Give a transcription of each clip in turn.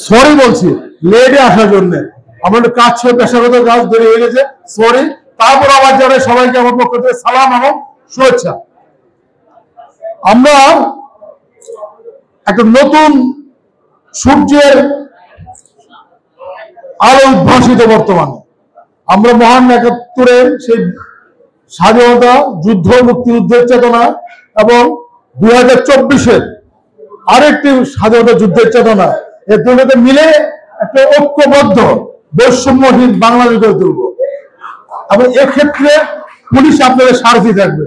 Sorry বলছি লেটে আসার জন্য। আমার কাজ ছিল, পেশাগত কাজ দেরি হয়ে গেছে, সরি। তারপর আবার জানাই সবাইকে আমার পক্ষ থেকে সালাম এবং শুভেচ্ছা। আমরা একটা নতুন সূর্যের আলো উদ্ভাসিত বর্তমানে। আমরা মহান ৭১-এর সেই স্বাধীনতা যুদ্ধ, মুক্তিযুদ্ধের চেতনা এবং ২০২৪-এর আরেকটি স্বাধীনতা যুদ্ধের চেতনা, এর দুটোকে মিলে একটা ঐক্যবদ্ধ বৈষম্যহীন বাংলাদেশ গড়ে তুলব। এবং এক্ষেত্রে পুলিশ আপনাদের সারথি থাকবে।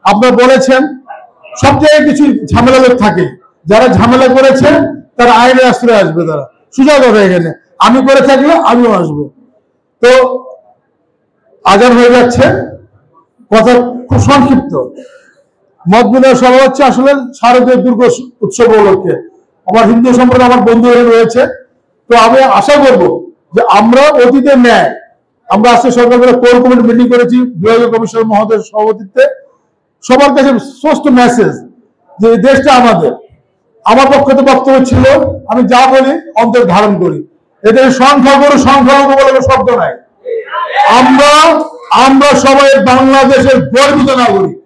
আপনারা বলেছেন সব জায়গায় কিছু ঝামেলা লোক থাকে, যারা ঝামেলা করেছে তারা আইনের আশ্রয় আসবে, তারা সুযোগ হবে। এখানে আমি করে থাকলে আমিও আসবো। তো আজান হয়ে যাচ্ছে, কথা খুব সংক্ষিপ্ত। মত বিনিময় সভা হচ্ছে আসলে শারদীয় দুর্গ উৎসব উপলক্ষে। আমার হিন্দু সম্প্রদায় আমার বন্ধু রয়েছে, তো আমি আশা করব যে আমরা অতীতে ন্যায়, আমরা আজকে সরকারবেলা কোর কমিটি মিটিং করেছি বিভাগীয় কমিশনার মহোদয়ের সভাপতিত্বে। সবার কাছে স্পষ্ট মেসেজ যে এই দেশটা আমাদের। আমার পক্ষে তো বক্তব্য ছিল, আমি যা বলি অন্তর ধারণ করি। এদের সংখ্যাগুরু সংখ্যালঘু বলে শব্দ নাই। আমরা সবাই বাংলাদেশের গর্বিত নাগরিক।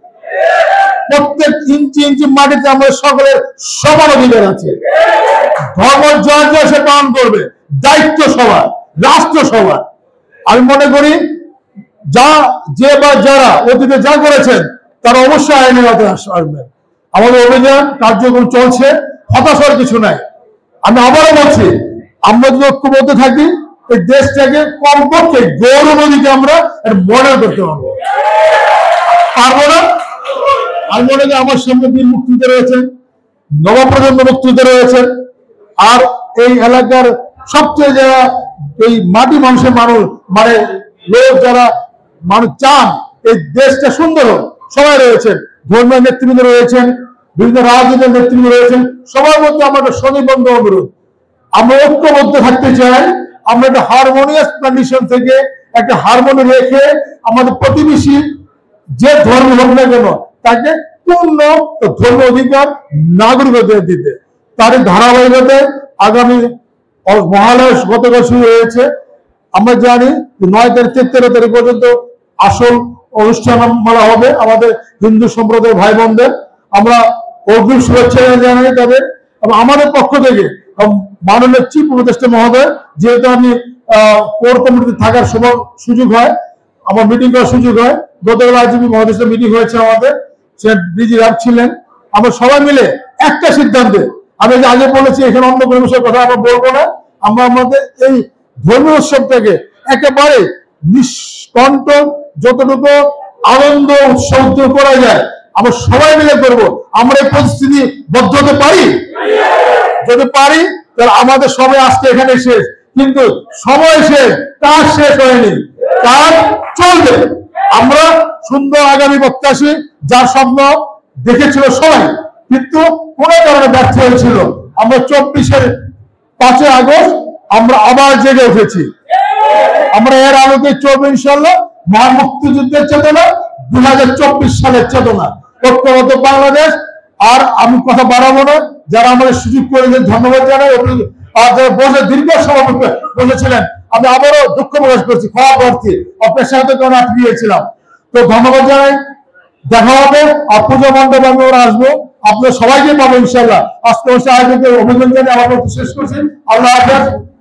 প্রত্যেক ইঞ্চি ইঞ্চি মাটিতে আমাদের সকলের সমান অধিকার আছে। ধর্ম জয় জয় সে পালন করবে, দায়িত্ব সবার, রাষ্ট্র সবার। আমি মনে করি যারা অতীতে যা করেছেন তারা অবশ্যই আইনের আওতায় আসবেন। আমাদের অভিযান কার্যক্রম চলছে, হতাশার কিছু নাই। আমি আবারও বলছি, আমরা যদি ঐক্যবদ্ধ থাকি এই দেশটাকে কমপক্ষে গৌর নদীকে আমরা মডেল করতে পারবো। পারবো না? আমি মনে করি আমার সামনে বীর মুক্তিযোদ্ধা রয়েছেন, নবপ্রজন্ম মুক্তিযোদ্ধা রয়েছেন, আর এই এলাকার সবচেয়ে যারা এই মাটি মানুষের মানুষ মানে লোক যারা মানুষ চান এই দেশটা সুন্দর হোক, সবাই রয়েছেন। ধর্মীয় নেতৃবৃন্দ রয়েছেন, বিভিন্ন রাজনৈতিক নেতৃবৃন্দ রয়েছেন। সবার মধ্যে আমার একটা স্বনির্বন্ধ অনুরোধ, আমরা ঐক্যবদ্ধ থাকতে চাই। আমরা একটা হারমোনিয়াস কন্ডিশন থেকে একটা হারমোনি রেখে আমাদের প্রতিবেশী যে ধর্ম হোক না কেন তাকে পূর্ণ ধর্ম অধিকার নাগরিকদের দিতে। তার ধারাবাহিকতায় আগামী মহালয়া গতকাল শুরু হয়েছে। আমরা জানি ৯ তারিখ থেকে ১৩ তারিখ পর্যন্ত আসল অনুষ্ঠানমালা হবে আমাদের হিন্দু সম্প্রদায়ের ভাই বোনদের। আমরা অগ্রিম শুভেচ্ছা জানাই তাদের। এবং আমাদের পক্ষ থেকে মাননীয় চিফ উপদেষ্টা মহোদয়, যেহেতু আমি কোর কমিটিতে থাকার সুযোগ হয়, আমার মিটিং করার সুযোগ হয়। গতকাল আইজিপি মহোদয়ের মিটিং হয়েছে আমাদের, সে ডিজি রাখছিলেন। আমরা সবাই মিলে একটা সিদ্ধান্তে, আমি যে আগে বলেছি এখানে অন্য কোনো বিষয়ের কথা আমরা বলবো না, আমরা আমাদের এই ধর্মীয় উৎসবটাকে একেবারে নিষ্কণ্ঠ যতটুকু আনন্দ উৎসব করা যায় আমরা সবাই মিলে করব। আমরা এই পরিস্থিতি বদ্ধ হতে পারি? যদি পারি তাহলে আমাদের সবাই আজকে এখানে শেষ, কিন্তু সময় শেষ, কাজ শেষ হয়নি, কাজ চলবে। আমরা সুন্দর আগামী প্রত্যাশী, যার স্বপ্ন দেখেছিল সবাই, কিন্তু কোনো কারণে ব্যর্থ হয়েছিল। আমরা ২৪-এর ৫ই আগস্ট আমরা আবার জেগে উঠেছি। আমরা এর আলোকে চলবে ইনশাল্লাহ মহান মুক্তিযুদ্ধের চেতনা, ২০২৪ সালের চেতনা, ঐক্যবদ্ধ বাংলাদেশ। আর আমি কথা বাড়াবো না, যারা আমাদের সুযোগ করে ধন্যবাদ জানাই। আর যারা বসে দীর্ঘ সময় বসেছিলেন, আমি আবারও দুঃখ প্রকাশ করছি, খাওয়া প্রার্থী আপনার সাথে কারণে আটকে গিয়েছিলাম। তো ধন্যবাদ জানাই, দেখা হবে। আর পুজো মণ্ডপে আমি ওরা আসবো, আপনার সবাইকে পাবো ইনশাল্লাহ। আজকে আয়োজকের অভিনন্দন জানিয়ে আমার শেষ করছি। আল্লাহ হাফেজ।